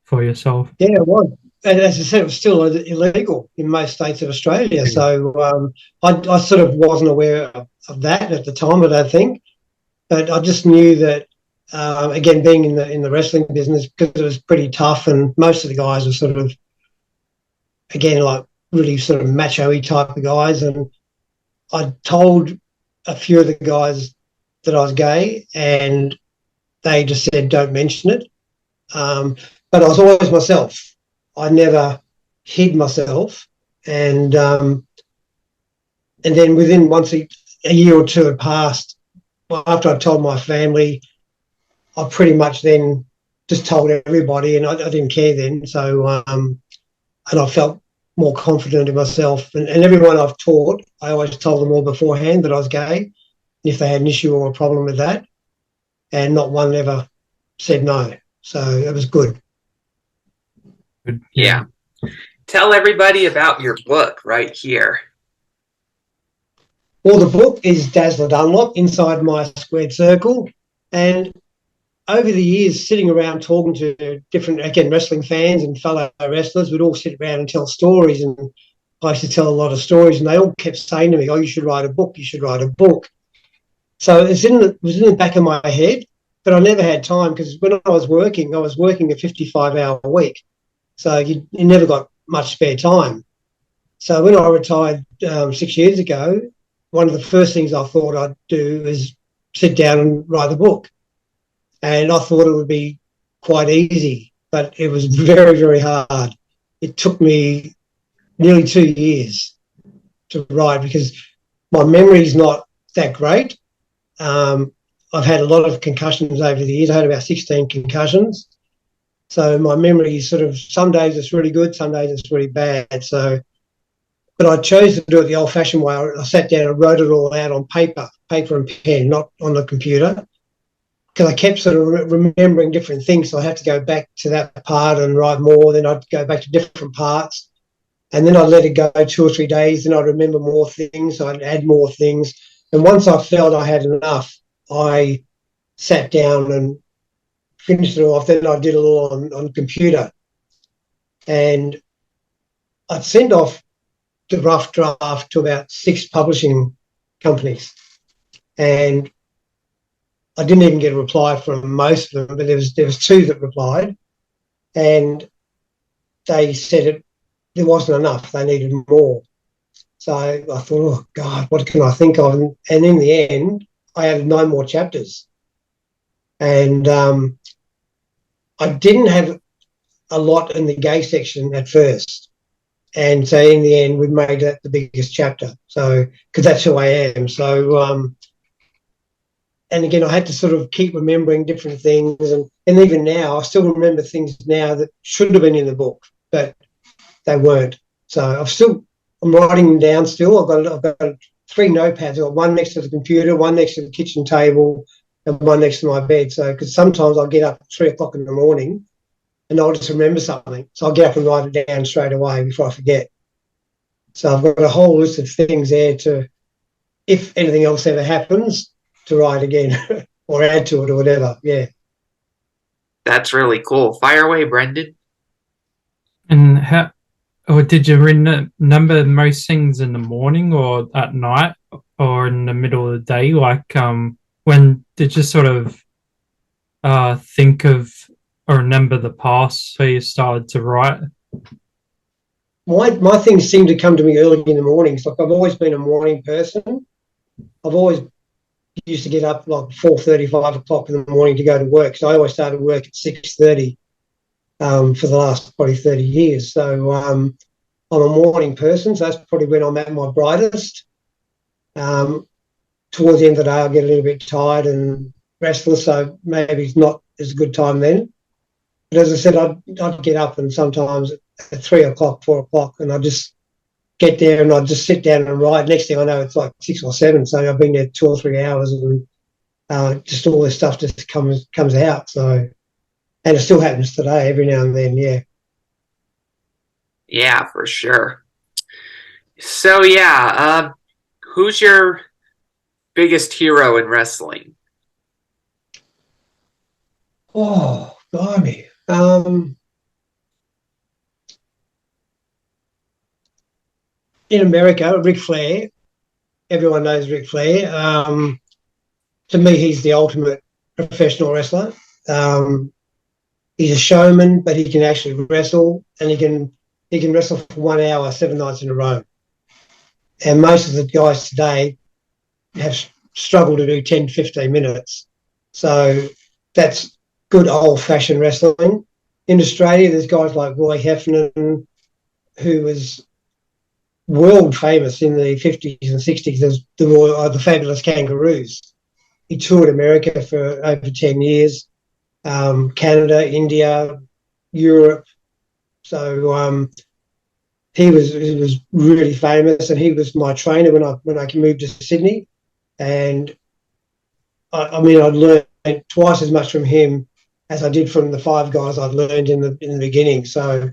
For yourself? Yeah, it was. And as I said, it was still illegal in most states of Australia. So I sort of wasn't aware of that at the time, I don't think. But I just knew that, again, being in the wrestling business, because it was pretty tough, and most of the guys were sort of, again, like really sort of macho-y type of guys. And I told a few of the guys that I was gay, and they just said, don't mention it. But I was always myself. I never hid myself. And then once a year or two had passed, well, after I told my family, I pretty much then just told everybody, and I didn't care then. So, and I felt more confident in myself. And everyone I've taught, I always told them all beforehand that I was gay, if they had an issue or a problem with that. And not one ever said no. So it was good. Yeah. Tell everybody about your book right here. Well, the book is Dazzler Dunlop, Inside My Squared Circle. And over the years, sitting around talking to different, again, wrestling fans and fellow wrestlers, we'd all sit around and tell stories. And I used to tell a lot of stories, and they all kept saying to me, oh, you should write a book, you should write a book. So it was in the back of my head, but I never had time, because when I was working a 55-hour week. So you never got much spare time. So when I retired 6 years ago, one of the first things I thought I'd do is sit down and write the book. And I thought it would be quite easy, but it was very, very hard. It took me nearly 2 years to write, because my memory's not that great. I've had a lot of concussions over the years. I had about 16 concussions. So my memory is sort of, some days it's really good, some days it's really bad. So, but I chose to do it the old-fashioned way. I sat down and wrote it all out on paper and pen, not on the computer, because I kept sort of remembering different things. So I had to go back to that part and write more. Then I'd go back to different parts, and then I'd let it go 2 or 3 days. Then I'd remember more things. So I'd add more things. And once I felt I had enough, I sat down and finished it off. Then I did it all on the computer, and I'd send off the rough draft to about 6 publishing companies, and I didn't even get a reply from most of them, but there was 2 that replied, and they said there wasn't enough. They needed more. So I thought, oh God, what can I think of? And in the end, I added 9 more chapters, and I didn't have a lot in the gay section at first. And so in the end, we made that the biggest chapter. So, because that's who I am. So, and again, I had to sort of keep remembering different things. And even now, I still remember things now that should have been in the book, but they weren't. So I'm writing them down still. I've got 3 notepads. I've got one next to the computer, one next to the kitchen table, and one next to my bed. So, because sometimes I'll get up at 3 o'clock in the morning and I'll just remember something. So I'll get up and write it down straight away before I forget. So I've got a whole list of things there to, if anything else ever happens, to write again or add to it or whatever. Yeah. That's really cool. Fire away, Brendan. And did you remember most things in the morning or at night or in the middle of the day? Like, when did you sort of think of or remember the past so you started to write? My things seem to come to me early in the mornings. Like, I've always been a morning person. I've always used to get up like 4:30, 5 o'clock in the morning to go to work. So I always started work at 6:30 for the last probably 30 years. So I'm a morning person. So that's probably when I'm at my brightest. Towards the end of the day, I'll get a little bit tired and restless. So maybe it's not as a good time then. But as I said, I'd get up, and sometimes at 3 o'clock, 4 o'clock, and I'd just get there and I'd just sit down and write. Next thing I know, it's like 6 or 7. So I've been there 2 or 3 hours, and just all this stuff just comes out. So, and it still happens today every now and then, yeah. Yeah, for sure. So yeah, who's your biggest hero in wrestling? Oh, blimey. In America, Ric Flair. Everyone knows Ric Flair. To me, he's the ultimate professional wrestler. Um, he's a showman, but he can actually wrestle, and he can wrestle for 1 hour, 7 nights in a row. And most of the guys today have struggled to do 10, 15 minutes. So that's good old-fashioned wrestling. In Australia, there's guys like Roy Heffernan, who was world famous in the 50s and 60s as the Fabulous Kangaroos. He toured America for over 10 years, Canada, India, Europe. So he was really famous, and he was my trainer when I moved to Sydney. And I mean, I'd learned twice as much from him as I did from the five guys I'd learned in the beginning. So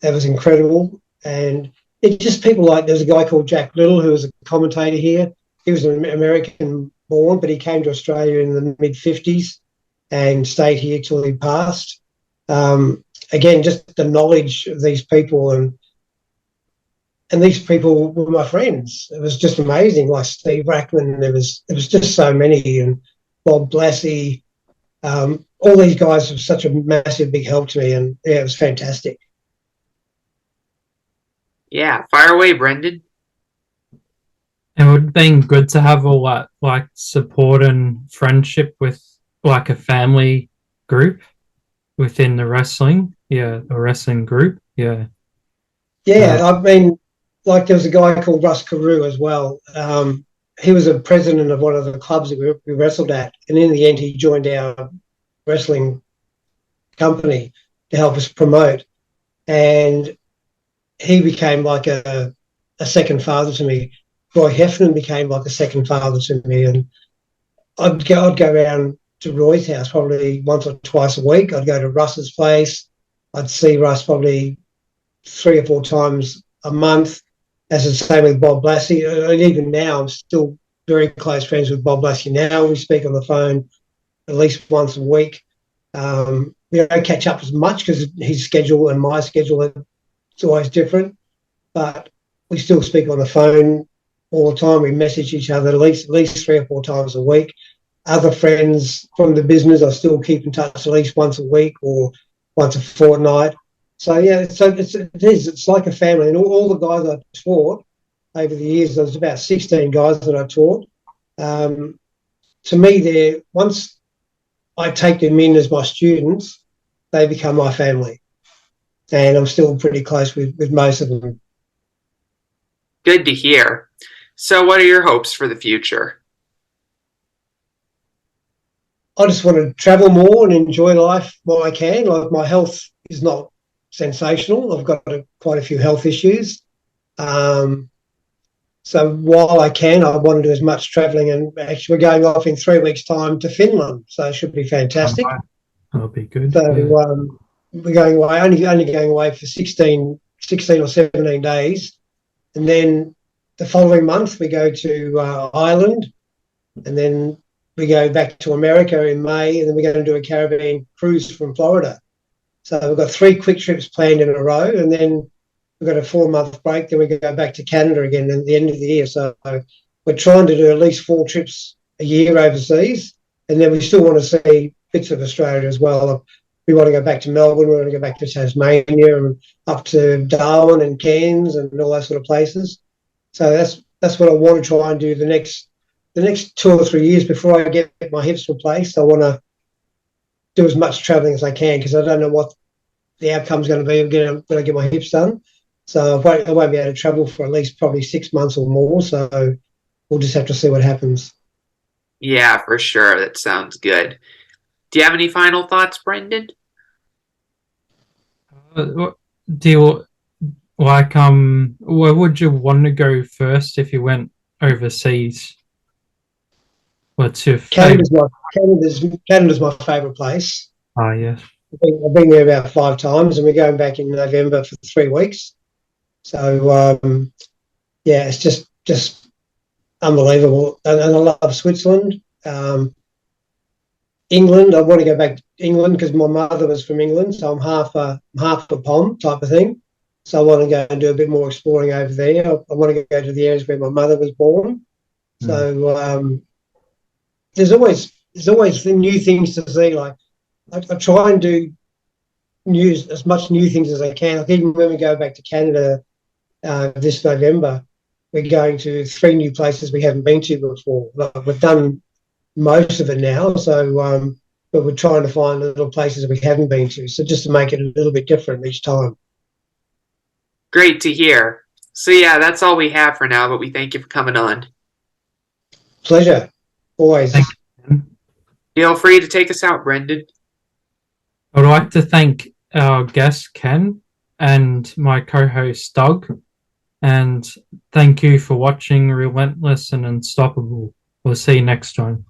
that was incredible. And it's just people like there's a guy called Jack Little who was a commentator here. He was an American born, but he came to Australia in the mid 50s and stayed here till he passed. Again, just the knowledge of these people, and these people were my friends. It was just amazing. Like Steve Rackman, there was just so many, and Bob Blassie. All these guys were such a massive big help to me, and yeah, it was fantastic. Yeah, fire away, Brendan. It would have been good to have all that like support and friendship with like a family group within the wrestling. Yeah, the wrestling group. Yeah. Yeah, Uh, I mean, like there was a guy called Russ Carew as well. He was a president of one of the clubs that we wrestled at, and in the end, he joined our wrestling company to help us promote. And he became like a second father to me. Roy Heffernan became like a second father to me, and I'd go around to Roy's house probably once or twice a week. I'd go to Russ's place. I'd see Russ probably 3 or 4 times a month. As the same with Bob Blassie. And even now, I'm still very close friends with Bob Blassie now. We speak on the phone at least once a week. We don't catch up as much because his schedule and my schedule it's always different, but we still speak on the phone all the time. We message each other at least 3 or 4 times a week. Other friends from the business I still keep in touch at least once a week or once a fortnight. So yeah, so it's like a family, and all the guys I taught over the years, there was about 16 guys that I taught. Um, to me, they're once I take them in as my students, they become my family, and I'm still pretty close with most of them. Good to hear. So, what are your hopes for the future? I just want to travel more and enjoy life while I can. Like my health is not sensational. I've got quite a few health issues. Um, so while I can, I want to do as much travelling. And actually, we're going off in 3 weeks' time to Finland, so it should be fantastic. that'll be good. So Yeah. we're going away, only going away for 16 or 17 days, and then the following month we go to Ireland, and then we go back to America in May, and then we're going to do a Caribbean cruise from Florida. So we've got 3 quick trips planned in a row, and then we've got a 4 month break. Then we go back to Canada again at the end of the year. So we're trying to do at least 4 trips a year overseas, and then we still want to see bits of Australia as well. We want to go back to Melbourne. We want to go back to Tasmania and up to Darwin and Cairns and all those sort of places. So that's what I want to try and do the next 2 or 3 years before I get my hips replaced. I want to do as much travelling as I can because I don't know what the outcome's going to be when I get my hips done. So I won't be able to travel for at least probably 6 months or more. So we'll just have to see what happens. Yeah, for sure. That sounds good. Do you have any final thoughts, Brendan? Do you like where would you want to go first if you went overseas? What's your favorite? Canada's my favourite place. Ah, yes. I've been there about 5 times, and we're going back in November for 3 weeks. So yeah, it's just unbelievable. And I love Switzerland. England, I want to go back to England because my mother was from England, so I'm half a Pom type of thing. So I want to go and do a bit more exploring over there. I want to go to the areas where my mother was born. So there's always new things to see. Like I try and do as much new things as I can. Like even when we go back to Canada this November, we're going to 3 new places we haven't been to before. Like we've done most of it now, so but we're trying to find little places we haven't been to. So just to make it a little bit different each time. Great to hear. So yeah, that's all we have for now, but we thank you for coming on. Pleasure, always. Thank you. Feel free to take us out, Brendan. I'd like to thank our guest, Ken, and my co-host, Doug. And thank you for watching Relentless and Unstoppable. We'll see you next time.